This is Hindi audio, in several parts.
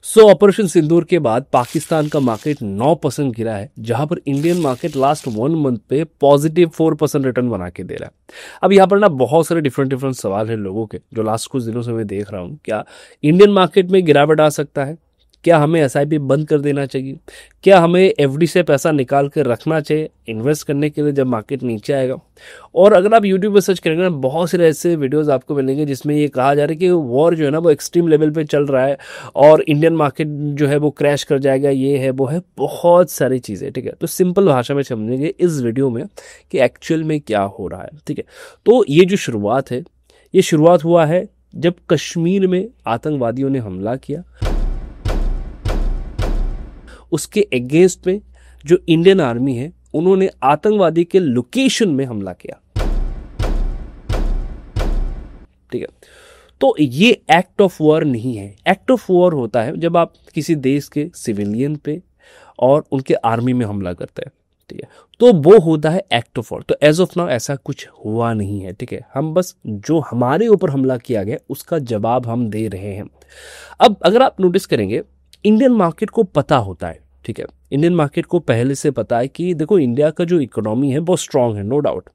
ऑपरेशन सिंदूर के बाद पाकिस्तान का मार्केट 9% गिरा है, जहां पर इंडियन मार्केट लास्ट 1 मंथ पे पॉजिटिव 4% रिटर्न बना के दे रहा है। अब यहाँ पर ना बहुत सारे डिफरेंट डिफरेंट सवाल है लोगों के, जो लास्ट कुछ दिनों से मैं देख रहा हूँ। क्या इंडियन मार्केट में गिरावट आ सकता है? क्या हमें एसआईपी बंद कर देना चाहिए? क्या हमें एफडी से पैसा निकाल कर रखना चाहिए इन्वेस्ट करने के लिए जब मार्केट नीचे आएगा? और अगर आप यूट्यूब पर सर्च करेंगे ना, बहुत सारे ऐसे वीडियोस आपको मिलेंगे जिसमें ये कहा जा रहा है कि वॉर जो है ना वो एक्सट्रीम लेवल पे चल रहा है और इंडियन मार्केट जो है वो क्रैश कर जाएगा, ये है वो है, बहुत सारी चीज़ें। ठीक है, तो सिंपल भाषा में समझेंगे इस वीडियो में कि एक्चुअल में क्या हो रहा है। ठीक है, तो ये जो शुरुआत है, ये शुरुआत हुआ है जब कश्मीर में आतंकवादियों ने हमला किया। उसके अगेंस्ट में जो इंडियन आर्मी है उन्होंने आतंकवादी के लोकेशन में हमला किया। ठीक है, तो ये एक्ट ऑफ वॉर नहीं है। एक्ट ऑफ वॉर होता है जब आप किसी देश के सिविलियन पे और उनके आर्मी में हमला करते हैं। ठीक है, तो वो होता है एक्ट ऑफ वॉर। तो एज ऑफ नाउ ऐसा कुछ हुआ नहीं है। ठीक है, हम बस जो हमारे ऊपर हमला किया गया उसका जवाब हम दे रहे हैं। अब अगर आप नोटिस करेंगे, इंडियन मार्केट को पता होता है। ठीक है, इंडियन मार्केट को पहले से पता है कि देखो इंडिया का जो इकोनॉमी है बहुत स्ट्रांग है, नो डाउट।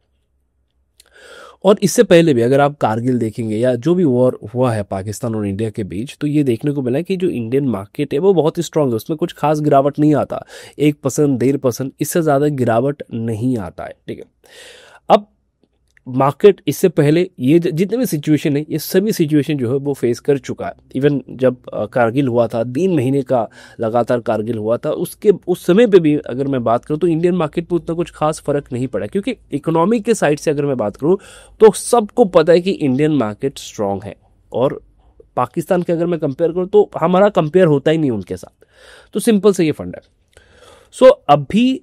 और इससे पहले भी अगर आप कारगिल देखेंगे या जो भी वॉर हुआ है पाकिस्तान और इंडिया के बीच, तो ये देखने को मिला है कि जो इंडियन मार्केट है वो बहुत ही स्ट्रांग है, उसमें कुछ खास गिरावट नहीं आता। 1%, 1.5%, इससे ज़्यादा गिरावट नहीं आता है। ठीक है, अब मार्केट इससे पहले ये जितने भी सिचुएशन है, ये सभी सिचुएशन जो है वो फेस कर चुका है। इवन जब कारगिल हुआ था, 3 महीने का लगातार कारगिल हुआ था, उसके उस समय पे भी अगर मैं बात करूँ तो इंडियन मार्केट में उतना कुछ खास फर्क नहीं पड़ा, क्योंकि इकोनॉमी के साइड से अगर मैं बात करूँ तो सबको पता है कि इंडियन मार्केट स्ट्रांग है। और पाकिस्तान के अगर मैं कंपेयर करूँ तो हमारा कंपेयर होता ही नहीं उनके साथ। तो सिंपल से ये फंड है। अभी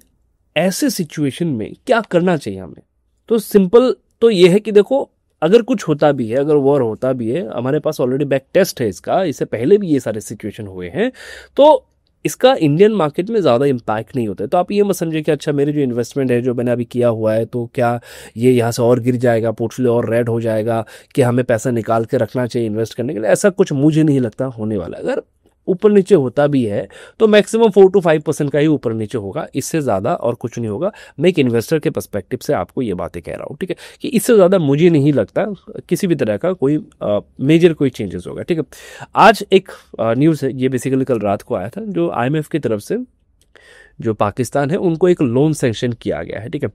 ऐसे सिचुएशन में क्या करना चाहिए हमें? तो सिंपल तो ये है कि देखो, अगर कुछ होता भी है, अगर वॉर होता भी है, हमारे पास ऑलरेडी बैक टेस्ट है इसका, इससे पहले भी ये सारे सिचुएशन हुए हैं, तो इसका इंडियन मार्केट में ज़्यादा इम्पैक्ट नहीं होता है। तो आप ये मत समझिए कि अच्छा मेरे जो इन्वेस्टमेंट है जो मैंने अभी किया हुआ है तो क्या ये यहाँ से और गिर जाएगा, पोर्टफोलियो और रेड हो जाएगा, कि हमें पैसा निकाल के रखना चाहिए इन्वेस्ट करने के लिए। ऐसा कुछ मुझे नहीं लगता होने वाला। अगर ऊपर नीचे होता भी है तो मैक्सिमम 4 to 5% का ही ऊपर नीचे होगा, इससे ज़्यादा और कुछ नहीं होगा। मैं एक इन्वेस्टर के पर्सपेक्टिव से आपको ये बातें कह रहा हूँ। ठीक है, कि इससे ज़्यादा मुझे नहीं लगता किसी भी तरह का कोई मेजर कोई चेंजेस होगा। ठीक है, आज एक न्यूज़ है, ये बेसिकली कल रात को आया था, जो IMF की तरफ से जो पाकिस्तान है उनको एक लोन सैंक्शन किया गया है। ठीक है,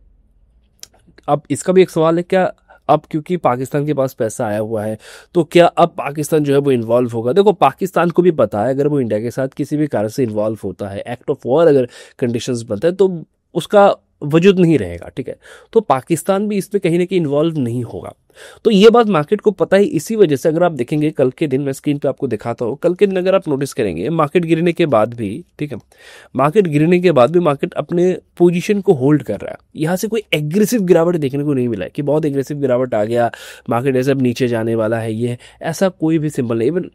अब इसका भी एक सवाल है, क्या अब क्योंकि पाकिस्तान के पास पैसा आया हुआ है तो क्या अब पाकिस्तान जो है वो इन्वॉल्व होगा? देखो, पाकिस्तान को भी पता है अगर वो इंडिया के साथ किसी भी कारण से इन्वॉल्व होता है, एक्ट ऑफ वॉर अगर कंडीशंस बनता है, तो उसका वजूद नहीं रहेगा। ठीक है, तो पाकिस्तान भी इसमें कहीं ना कहीं इन्वॉल्व नहीं होगा। तो ये बात मार्केट को पता है। इसी वजह से अगर आप देखेंगे कल के दिन, मैं स्क्रीन पे आपको दिखाता हूँ, कल के दिन अगर आप नोटिस करेंगे मार्केट गिरने के बाद भी, ठीक है, मार्केट गिरने के बाद भी मार्केट अपने पोजीशन को होल्ड कर रहा है। यहाँ से कोई एग्रेसिव गिरावट देखने को नहीं मिला है कि बहुत एग्रेसिव गिरावट आ गया, मार्केट ऐसे अब नीचे जाने वाला है, ये ऐसा कोई भी सिंबल नहीं। इवन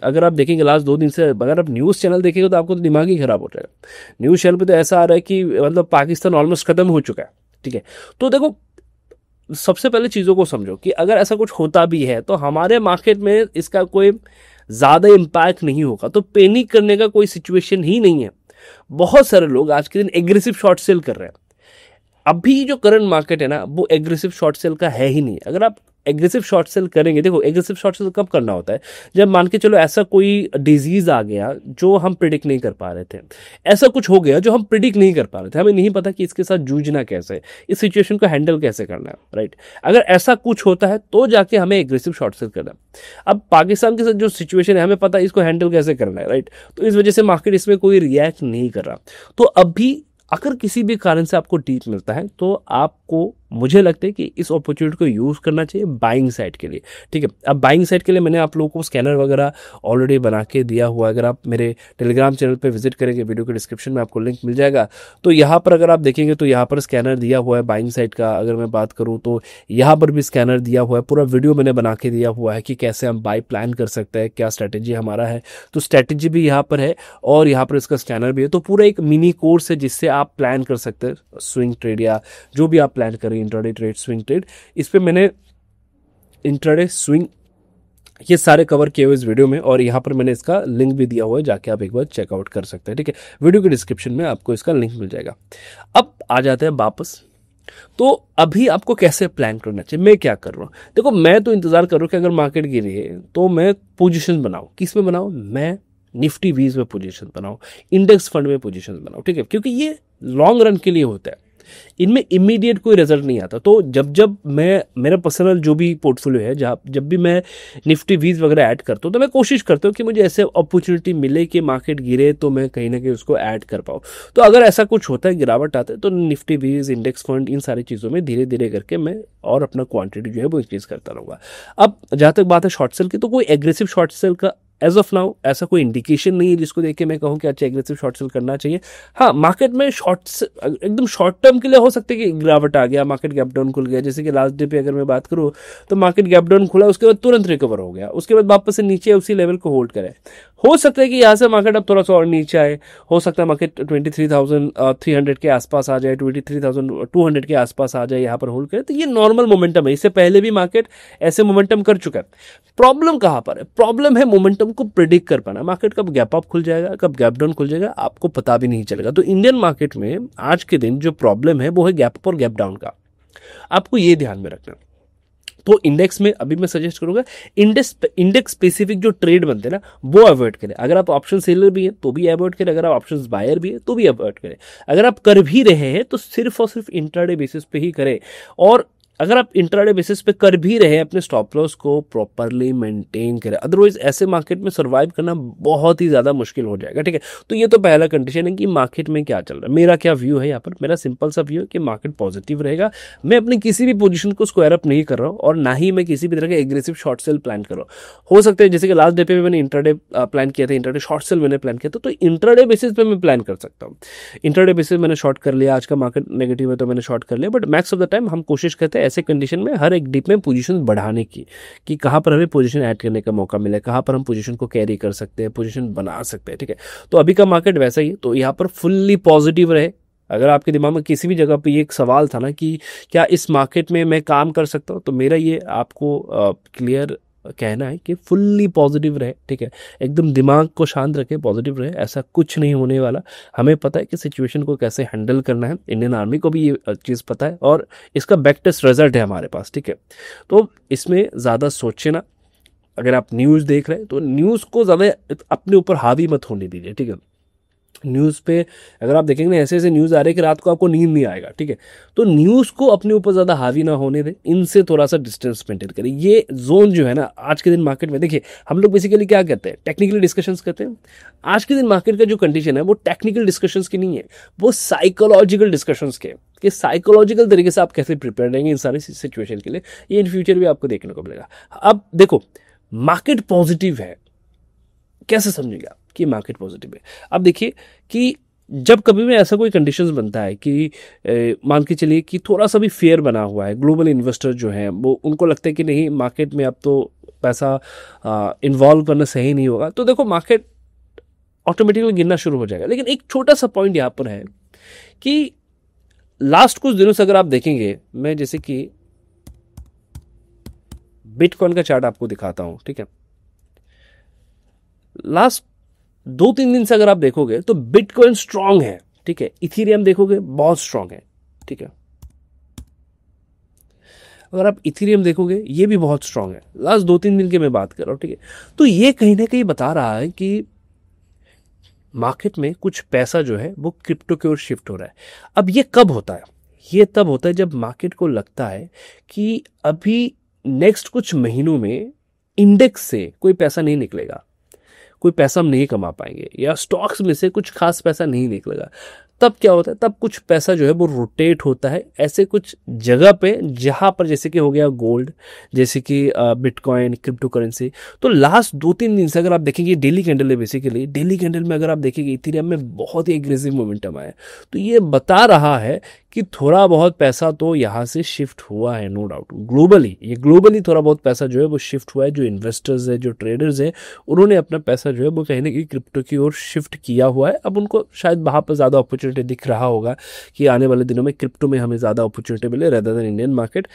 अगर आप देखेंगे लास्ट 2 दिन से, अगर आप न्यूज़ चैनल देखेंगे तो आपको तो दिमाग ही खराब हो जाएगा। न्यूज़ चैनल पे तो ऐसा आ रहा है कि मतलब पाकिस्तान ऑलमोस्ट खत्म हो चुका है। ठीक है, तो देखो, सबसे पहले चीज़ों को समझो कि अगर ऐसा कुछ होता भी है तो हमारे मार्केट में इसका कोई ज़्यादा इम्पैक्ट नहीं होगा, तो पैनिक करने का कोई सिचुएशन ही नहीं है। बहुत सारे लोग आज के दिन एग्रेसिव शॉर्ट सेल कर रहे हैं। अभी जो करंट मार्केट है ना, वो एग्रेसिव शॉर्ट सेल का है ही नहीं। अगर आप एग्रेसिव शॉर्ट सेल करेंगे, देखो एग्रेसिव शॉर्ट सेल कब करना होता है, जब मान के चलो ऐसा कोई डिजीज आ गया जो हम प्रिडिक्ट नहीं कर पा रहे थे, ऐसा कुछ हो गया जो हम प्रिडिक्ट नहीं कर पा रहे थे, हमें नहीं पता कि इसके साथ जूझना कैसे है, इस सिचुएशन को हैंडल कैसे करना है, राइट। अगर ऐसा कुछ होता है तो जाके हमें एग्रेसिव शॉर्ट सेल करना है। अब पाकिस्तान के साथ जो सिचुएशन है, हमें पता है इसको हैंडल कैसे करना है, राइट। तो इस वजह से मार्केट इसमें कोई रिएक्ट नहीं कर रहा। तो अभी अगर किसी भी कारण से आपको डीप मिलता है तो आपको, मुझे लगता है कि इस अपॉर्चुनिटी को यूज़ करना चाहिए बाइंग साइड के लिए। ठीक है, अब बाइंग साइड के लिए मैंने आप लोगों को स्कैनर वगैरह ऑलरेडी बना के दिया हुआ है। अगर आप मेरे टेलीग्राम चैनल पे विजिट करेंगे, वीडियो के डिस्क्रिप्शन में आपको लिंक मिल जाएगा। तो यहाँ पर अगर आप देखेंगे तो यहाँ पर स्कैनर दिया हुआ है बाइंग साइड का। अगर मैं बात करूँ तो यहाँ पर भी स्कैनर दिया हुआ है, पूरा वीडियो मैंने बना के दिया हुआ है कि कैसे हम बाई प्लान कर सकते हैं, क्या स्ट्रैटेजी हमारा है। तो स्ट्रैटेजी भी यहाँ पर है और यहाँ पर इसका स्कैनर भी है। तो पूरा एक मिनी कोर्स है जिससे आप प्लान कर सकते हैं स्विंग ट्रेड या जो भी आप प्लान करें, इंट्राडे ट्रेड, स्विंग ट्रेड। इस पे मैंने इंट्राडे, स्विंग ये सारे कवर किए हुए इस वीडियो में, और यहाँ पर मैंने इसका लिंक भी दिया हुआ है, जाके आप एक बार चेकआउट कर सकते हैं, ठीक है। वीडियो के डिस्क्रिप्शन में आपको इसका लिंक मिल जाएगा। अब आ जाते हैं वापस, तो अभी आपको कैसे प्लान करना चाहिए, मैं क्या कर रहा हूँ। देखो, मैं तो इंतजार कर रहा हूँ कि अगर मार्केट गिरी है तो मैं पोजीशन बनाऊं। किस में बनाऊं? मैं निफ्टी 20 में पोजीशन बनाऊं, इंडेक्स फंड में पोजीशन बनाऊं, ठीक है, क्योंकि ये लॉन्ग रन के लिए होता है, इनमें इमीडिएट कोई रिजल्ट नहीं आता। तो जब जब मैं मेरा पर्सनल जो भी पोर्टफोलियो है, जब भी मैं निफ्टी 20 वगैरह ऐड करता हूँ, तो मैं कोशिश करता हूँ कि मुझे ऐसे अपॉर्चुनिटी मिले कि मार्केट गिरे तो मैं कहीं ना कहीं उसको ऐड कर पाऊँ। तो अगर ऐसा कुछ होता है, गिरावट आता है, तो निफ्टी 20, इंडेक्स फंड, इन सारी चीज़ों में धीरे धीरे करके मैं और अपना क्वांटिटी जो है वो इंक्रीज करता रहूँगा। अब जहाँ तक बात है शॉर्ट सेल की, तो कोई एग्रेसिव शॉर्ट सेल का एज ऑफ नाउ ऐसा कोई इंडिकेशन नहीं है जिसको देख के मैं कहूँ कि अच्छा एग्रेसिव शॉर्ट सेल करना चाहिए। हाँ, मार्केट में एकदम शॉर्ट टर्म के लिए हो सकता है कि गिरावट आ गया, मार्केट गैप डाउन खुल गया। जैसे कि लास्ट डे पे अगर मैं बात करूँ तो मार्केट गैप डाउन खुला, उसके बाद तुरंत रिकवर हो गया, उसके बाद वापस से नीचे उसी लेवल को होल्ड करे। हो सकता है कि यहाँ से मार्केट अब थोड़ा सा और नीचे आए, हो सकता है मार्केट 23,300 के आसपास आ जाए, 23,200 के आसपास आ जाए, यहाँ पर होल्ड करे, तो ये नॉर्मल मोमेंटम है। इससे पहले भी मार्केट ऐसे मोमेंटम कर चुका है। प्रॉब्लम कहाँ पर है? प्रॉब्लम है मोमेंटम को प्रिडिक्ट कर पाना। मार्केट कब गैप अप खुल जाएगा, कब गैप डाउन खुल जाएगा, आपको पता भी नहीं चलेगा। तो इंडियन मार्केट में आज के दिन जो प्रॉब्लम है वो है गैप अप और गैप डाउन का, आपको ये ध्यान में रखना। तो इंडेक्स में अभी मैं सजेस्ट करूंगा इंडेक्स स्पेसिफिक जो ट्रेड बनते हैं ना, वो अवॉइड करें। अगर आप ऑप्शन सेलर भी हैं तो भी अवॉइड करें, अगर आप ऑप्शंस बायर भी हैं तो भी अवॉइड करें। अगर आप कर भी रहे हैं तो सिर्फ और सिर्फ इंट्राडे बेसिस पे ही करें, और अगर आप इंट्राडे बेसिस पे कर भी रहे हैं अपने स्टॉप लॉस को प्रॉपरली मेंटेन करें, अदरवाइज ऐसे मार्केट में सर्वाइव करना बहुत ही ज्यादा मुश्किल हो जाएगा, ठीक है। तो ये तो पहला कंडीशन है कि मार्केट में क्या चल रहा है। मेरा क्या व्यू है यहाँ पर? मेरा सिंपल सा व्यू है कि मार्केट पॉजिटिव रहेगा। मैं अपनी किसी भी पोजीशन को स्क्वायर अप नहीं कर रहा हूँ, और ना ही मैं किसी भी तरह का एग्रेसिव शॉर्ट सेल प्लान कर रहा हूँ। हो सकता है जैसे कि लास्ट डे पे मैंने इंट्राडे प्लान किया था, इंट्राडे शॉर्ट सेल मैंने प्लान किया था, तो इंट्राडे बेसिस पे मैं प्लान कर सकता हूँ। इंट्राडे बेसिस मैंने शॉर्ट कर लिया, आज का मार्केट नेगेटिव है तो मैंने शॉर्ट कर लिया, but max of the time हम कोशिश करते हैं ऐसे कंडीशन में हर एक डिप में पोजीशन बढ़ाने की, कि कहां पर हमें पोजीशन ऐड करने का मौका मिले, कहां पर हम पोजीशन को कैरी कर सकते हैं, पोजीशन बना सकते हैं, ठीक है। तो अभी का मार्केट वैसा ही है, तो यहां पर फुल्ली पॉजिटिव रहे। अगर आपके दिमाग में किसी भी जगह पे ये एक सवाल था ना कि क्या इस मार्केट में मैं काम कर सकता हूं, तो मेरा ये आपको क्लियर कहना है कि फुल्ली पॉजिटिव रहे, ठीक है। एकदम दिमाग को शांत रखे, पॉजिटिव रहे, ऐसा कुछ नहीं होने वाला। हमें पता है कि सिचुएशन को कैसे हैंडल करना है, इंडियन आर्मी को भी ये चीज़ पता है, और इसका बैक टेस्ट रिजल्ट है हमारे पास, ठीक है। तो इसमें ज़्यादा सोचे ना। अगर आप न्यूज़ देख रहे हैं तो न्यूज़ को ज़्यादा अपने ऊपर हावी मत होने दीजिए, ठीक है। न्यूज़ पे अगर आप देखेंगे ना, ऐसे ऐसे न्यूज़ आ रहे हैं कि रात को आपको नींद नहीं आएगा, ठीक है। तो न्यूज़ को अपने ऊपर ज़्यादा हावी ना होने दें, इनसे थोड़ा सा डिस्टेंस मेंटेन करें। ये जोन जो है ना आज के दिन मार्केट में, देखिए हम लोग बेसिकली क्या करते हैं, टेक्निकल डिस्कशंस करते हैं। आज के दिन मार्केट का जो कंडीशन है वो टेक्निकल डिस्कशंस की नहीं है, वो साइकोलॉजिकल डिस्कशंस के, कि साइकोलॉजिकल तरीके से आप कैसे प्रिपेयर रहेंगे इन सारी सिचुएशन के लिए। ये इन फ्यूचर भी आपको देखने को मिलेगा। अब देखो, मार्केट पॉजिटिव है, कैसे समझेगा कि मार्केट पॉजिटिव है? अब देखिए कि जब कभी भी ऐसा कोई कंडीशंस बनता है कि मान के चलिए कि थोड़ा सा भी फेयर बना हुआ है, ग्लोबल इन्वेस्टर जो हैं वो, उनको लगता है कि नहीं मार्केट में अब तो पैसा इन्वॉल्व करना सही नहीं होगा, तो देखो मार्केट ऑटोमेटिकली गिरना शुरू हो जाएगा। लेकिन एक छोटा सा पॉइंट यहाँ पर है कि लास्ट कुछ दिनों से अगर आप देखेंगे, मैं जैसे कि बिटकॉइन का चार्ट आपको दिखाता हूं, ठीक है। लास्ट 2-3 दिन से अगर आप देखोगे तो बिटकॉइन स्ट्रांग है, ठीक है। इथीरियम देखोगे बहुत स्ट्रांग है, ठीक है। अगर आप इथीरियम देखोगे ये भी बहुत स्ट्रांग है। लास्ट 2-3 दिन की मैं बात कर रहा हूं, ठीक है। तो ये कहीं ना कहीं बता रहा है कि मार्केट में कुछ पैसा जो है वो क्रिप्टो की ओर शिफ्ट हो रहा है। अब ये कब होता है? ये तब होता है जब मार्केट को लगता है कि अभी नेक्स्ट कुछ महीनों में इंडेक्स से कोई पैसा नहीं निकलेगा, कोई पैसा हम नहीं कमा पाएंगे, या स्टॉक्स में से कुछ खास पैसा नहीं निकलेगा। तब क्या होता है? तब कुछ पैसा जो है वो रोटेट होता है ऐसे कुछ जगह पे जहां पर, जैसे कि हो गया गोल्ड, जैसे कि बिटकॉइन, क्रिप्टो करेंसी। तो लास्ट 2-3 दिन से अगर आप देखेंगे, डेली कैंडल है बेसिकली, डेली कैंडल में अगर आप देखेंगे इथेरियम में बहुत ही एग्रेसिव मोमेंटम आया। तो ये बता रहा है कि थोड़ा बहुत पैसा तो यहाँ से शिफ्ट हुआ है, नो डाउट। ग्लोबली थोड़ा बहुत पैसा जो है वो शिफ्ट हुआ है। जो इन्वेस्टर्स है, जो ट्रेडर्स है, उन्होंने अपना पैसा जो है वो कहीं ना कहीं क्रिप्टो की ओर शिफ्ट किया हुआ है। अब उनको शायद वहां पर ज्यादा अपॉर्चुनिटी अपॉर्चुनिटी दिख रहा होगा कि आने वाले दिनों में क्रिप्टो में हमें ज़्यादा अपॉर्चुनिटी मिले रेदर देन इंडियन मार्केट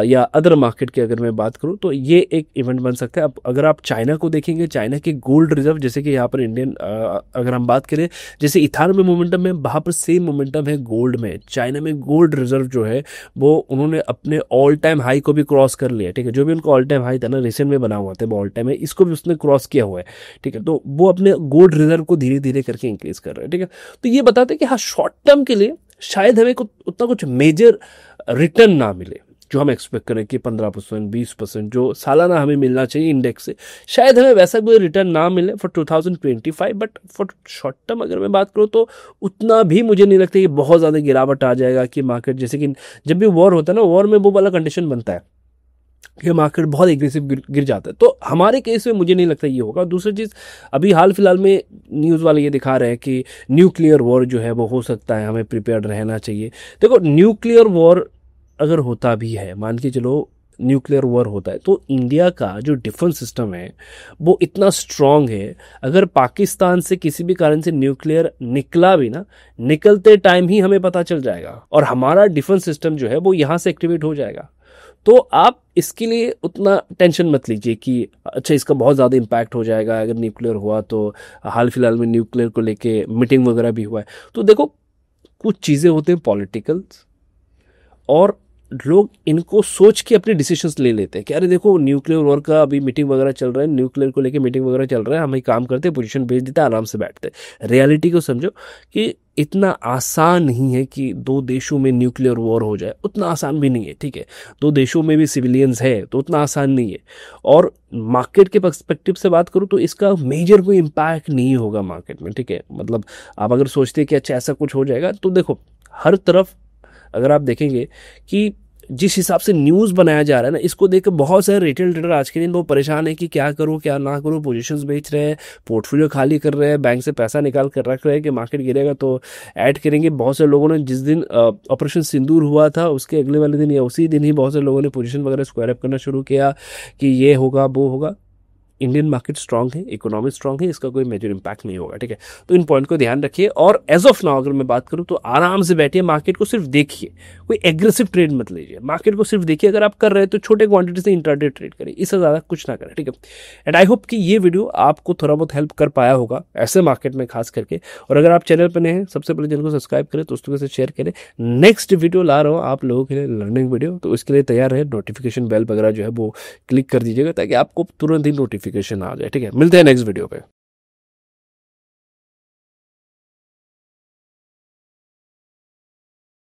या अदर मार्केट की अगर मैं बात करूँ तो ये एक इवेंट बन सकता है। अब अगर आप चाइना को देखेंगे, चाइना के गोल्ड रिजर्व, जैसे कि यहाँ पर इंडियन अगर हम बात करें जैसे इथान में मोमेंटम में, वहाँ पर सेम मोमेंटम है गोल्ड में। चाइना में गोल्ड रिजर्व जो है वो उन्होंने अपने ऑल टाइम हाई को भी क्रॉस कर लिया, ठीक है। जो भी उनका ऑल टाइम हाई था ना, रिसेंट में बना हुआ था वो ऑल टाइम है, इसको भी उसने क्रॉस किया हुआ है, ठीक है। तो वो अपने गोल्ड रिजर्व को धीरे धीरे करके इंक्रीज कर रहे हैं, ठीक है। तो ये बताते हैं कि हाँ, शॉर्ट टर्म के लिए शायद हमें उतना कुछ मेजर रिटर्न ना मिले जो हम एक्सपेक्ट करें कि 15%, 20% जो सालाना हमें मिलना चाहिए इंडेक्स से, शायद हमें वैसा कोई रिटर्न ना मिले for 2025। But for short term अगर मैं बात करूँ तो उतना भी मुझे नहीं लगता कि बहुत ज़्यादा गिरावट आ जाएगा कि मार्केट, जैसे कि जब भी वॉर होता है ना, वॉर में वो वाला कंडीशन बनता है कि मार्केट बहुत एग्रेसिव गिर जाता है। तो हमारे केस में मुझे नहीं लगता ये होगा। दूसरी चीज़, अभी हाल फिलहाल में न्यूज़ वाले ये दिखा रहे हैं कि न्यूक्लियर वॉर जो है वो हो सकता है, हमें प्रिपेयर्ड रहना चाहिए। देखो, न्यूक्लियर वॉर अगर होता भी है, मान के चलो न्यूक्लियर वॉर होता है, तो इंडिया का जो डिफेंस सिस्टम है वो इतना स्ट्रांग है, अगर पाकिस्तान से किसी भी कारण से न्यूक्लियर निकला भी ना, निकलते टाइम ही हमें पता चल जाएगा और हमारा डिफेंस सिस्टम जो है वो यहाँ से एक्टिवेट हो जाएगा। तो आप इसके लिए उतना टेंशन मत लीजिए कि अच्छा इसका बहुत ज़्यादा इम्पैक्ट हो जाएगा अगर न्यूक्लियर हुआ। तो हाल फिलहाल में न्यूक्लियर को लेके मीटिंग वगैरह भी हुआ है। तो देखो, कुछ चीज़ें होते हैं पॉलिटिकल्स, और लोग इनको सोच के अपने डिसीजंस ले लेते हैं कि अरे देखो न्यूक्लियर वॉर का अभी मीटिंग वगैरह चल रहा है, न्यूक्लियर को लेके मीटिंग वगैरह चल रहा है, हम ही काम करते हैं, पोजीशन भेज देते हैं, आराम से बैठते हैं। रियलिटी को समझो कि इतना आसान नहीं है कि दो देशों में न्यूक्लियर वॉर हो जाए, उतना आसान भी नहीं है, ठीक है। दो देशों में भी सिविलियंस है तो उतना आसान नहीं है। और मार्केट के पर्सपेक्टिव से बात करूँ तो इसका मेजर कोई इम्पैक्ट नहीं होगा मार्केट में, ठीक है। मतलब आप अगर सोचते हैं कि अच्छा ऐसा कुछ हो जाएगा, तो देखो हर तरफ अगर आप देखेंगे कि जिस हिसाब से न्यूज़ बनाया जा रहा है ना, इसको देख बहुत सारे रिटेल ट्रेडर आज के दिन वो परेशान है कि क्या करूं क्या ना करूं, पोजीशंस बेच रहे हैं, पोर्टफोलियो खाली कर रहे हैं, बैंक से पैसा निकाल कर रख रहे हैं कि मार्केट गिरेगा तो ऐड करेंगे। बहुत से लोगों ने जिस दिन ऑपरेशन सिंदूर हुआ था उसके अगले वाले दिन या उसी दिन ही बहुत से लोगों ने पोजीशन वगैरह स्क्वायर अप करना शुरू किया कि ये होगा वो होगा। इंडियन मार्केट स्ट्रांग है, इकोनॉमी स्ट्रांग है, इसका कोई मेजर इंपैक्ट नहीं होगा, ठीक है। तो इन पॉइंट को ध्यान रखिए। और एज ऑफ नाउ अगर मैं बात करूं तो आराम से बैठिए, मार्केट को सिर्फ देखिए, कोई एग्रेसिव ट्रेड मत लीजिए, मार्केट को सिर्फ देखिए। अगर आप कर रहे हैं तो छोटे क्वांटिटी से इंट्राडे ट्रेड करिए, इससे ज़्यादा कुछ ना करें, ठीक है। एंड आई होप कि ये वीडियो आपको थोड़ा बहुत हेल्प कर पाया होगा ऐसे मार्केट में खास करके। और अगर आप चैनल पर नए हैं, सबसे पहले चैनल को सब्सक्राइब करें, दोस्तों के साथ शेयर करें। नेक्स्ट वीडियो ला रहा हूँ आप लोगों के लिए लर्निंग वीडियो, तो इसके लिए तैयार रहे। नोटिफिकेशन बेल वगैरह जो है वो क्लिक कर दीजिएगा ताकि आपको तुरंत ही नोटिफिकेशन आ जाए, ठीक है। मिलते हैं नेक्स्ट वीडियो पे।